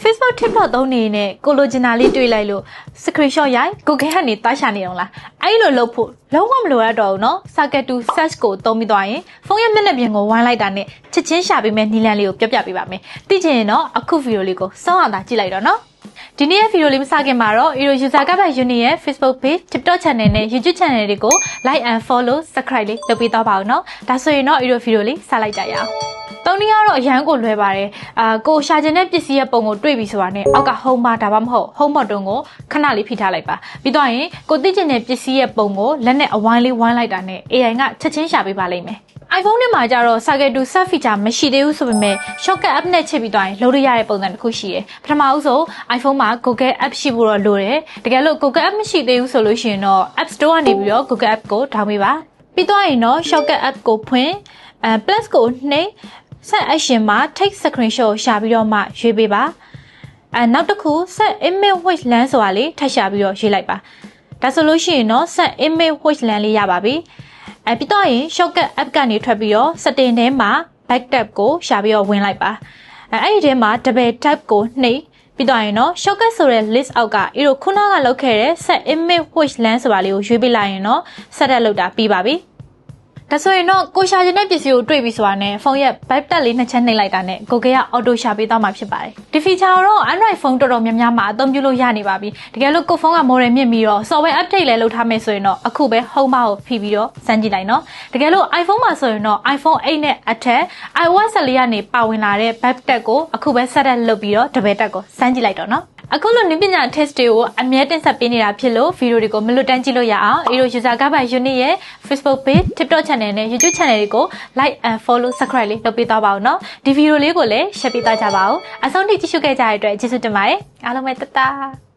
Facebook TikTok သုံးနေနဲ့ကိုလိုချင်တာလေးတွေ့လိုက်လို့ screenshot ရိုက် Google ကနေတွားရှာနေအောင်လားအဲ့လိုလုပ်ဖို့လုံးဝမလိုရတော့ဘူးเนาะ Circle to search ကိုသုံးပြီးသွားရင်ဖုန်းရဲ့မျက်နှာပြင်ကိုဝိုင်းလိုက်တာနဲ့ချက်ချင်းရှာပေးမယ့်နည်းလမ်းလေးကိုပြောပြပေးပါမယ်သိချင်ရင်တော့အခုဗီဒီယိုလေးကိုစောင့်အောင်သာကြည့်လိုက်တော့เนาะဒီနေ့ရဲ့ဗီဒီယိုလေးမစခင်မှာတော့ Eero User Guide Unit ရဲ့ Facebook Page, TikTok Channel နဲ့ YouTube Channel တွေကို Like and Follow, Subscribe လေးလုပ်ပေးတော့ပါဦးเนาะဒါဆိုရင်တော့ Eero ဗီဒီယိုလေးစလိုက်ကြရအောင်တောင်းနေရတော့အရန်ကိုလွဲပါတယ်ကိုရှာခြင်းတဲ့ပစ္စည်းရဲ့ပုံကိုတွေ့ပြီဆိုတာနဲ့အောက်က home bar ဒါမှမဟုတ် home button ကိုခဏလေးဖိထားလိုက်ပါပြီးတော့ရင်ကိုသိချင်တဲ့ပစ္စည်းရဲ့ပုံကိုလက်နဲ့အဝိုင်းလေးဝိုင်းလိုက်တာနဲ့ AI ကချက်ချင်းရှာပေးပါလိမ့်မယ် iPhone နဲ့မှာကြတော့ Circle to Search feature မရှိသေးဘူးဆိုပေမဲ့ Shortcut app နဲ့ချိန်ပြီးတော့ရင်လုပ်ရတဲ့ပုံစံတစ်ခုရှိတယ်ပထမဦးဆုံး iPhone မှာ Google app ရှိဖို့တော့လိုတယ်တကယ်လို့ Google app မရှိသေးဘူးဆိုလို့ရှိရင်တော့ App Store ကနေပြီးတော့ Google app ကို download ပေးပါပြီးတော့ရင်တော့ Shortcut app ကိုဖွင့်plus ကိုနှိပ်set action မှာ take screenshot ရှာပြီးတော့မှရွေးပေးပါနောက်တစ်ခု set image which lens ဆိုတာလေးထပ်ရှာပြီးတော့ရွေးလိုက်ပါဒါဆိုလို့ရှိရင်တော့ set image which lens လေးရပါပြီပြီးတော့ရင် shortcut app ကနေထွက်ပြီးတော့ setting ထဲမှာ back tab ကိုရှာပြီးတော့ဝင်လိုက်ပါအဲ့ဒီထဲမှာ double tap ကိုနှိပ်ပြီးတော့ရင်တော့ shortcut ဆိုတဲ့ list အောက်က Eero ခုနကလုပ်ခဲ့တဲ့ set image which lens ဆိုတာလေးကိုရွေးပေးလိုက်ရင်တော့ set up လုပ်တာပြီးပါပြီဒါဆိုရင်တော့ကိုရှာခြင်းတဲ့ပစ္စည်းကိုတွေ့ပြီဆိုတာနဲ့ဖုန်းရဲ့ back tab လေးနှစ်ချက်နှိပ်လိုက်တာနဲ့ Google က auto ရှာပေးသွားမှာဖြစ်ပါတယ်ဒီ feature ကိုတော့ Android ဖုန်းတော်တော်များများမှာအသုံးပြုလို့ရနေပါပြီတကယ်လို့ကိုဖုန်းက model မြင့်ပြီးတော့ software update လည်းလုပ်ထားမယ်ဆိုရင်တော့အခုပဲ home bar ကိုဖိပြီးတော့စမ်းကြည့်လိုက်နော်တကယ်လို့ iPhone မှာဆိုရင်တော့ iPhone 8နဲ့အထက် iOS 14ကနေပါဝင်လာတဲ့ back tab ကိုအခုပဲ set up လုပ်ပြီးတော့ double tap ကိုစမ်းကြည့်လိုက်တော့နော်အခုလိုနည်းပညာ test တွေကိုအမြဲတင်ဆက်ပေးနေတာဖြစ်လို့ဗီဒီယိုတွေကိုမလွတ်တမ်းကြည့်လို့ရအောင် Eero User Guide Unit ရဲ့ Facebook Page, TikTok Channel နဲ့ YouTube Channel တွေကို Like and Follow, Subscribe လေးလုပ်ပေးသွားပါဦးနော်ဒီဗီဒီယိုလေးကိုလည်း share ပေးသွားကြပါဦးအဆုံးထိကြည့်ရှုခဲ့ကြတဲ့အတွက်ကျေးဇူးတင်ပါတယ်အားလုံးပဲတတာ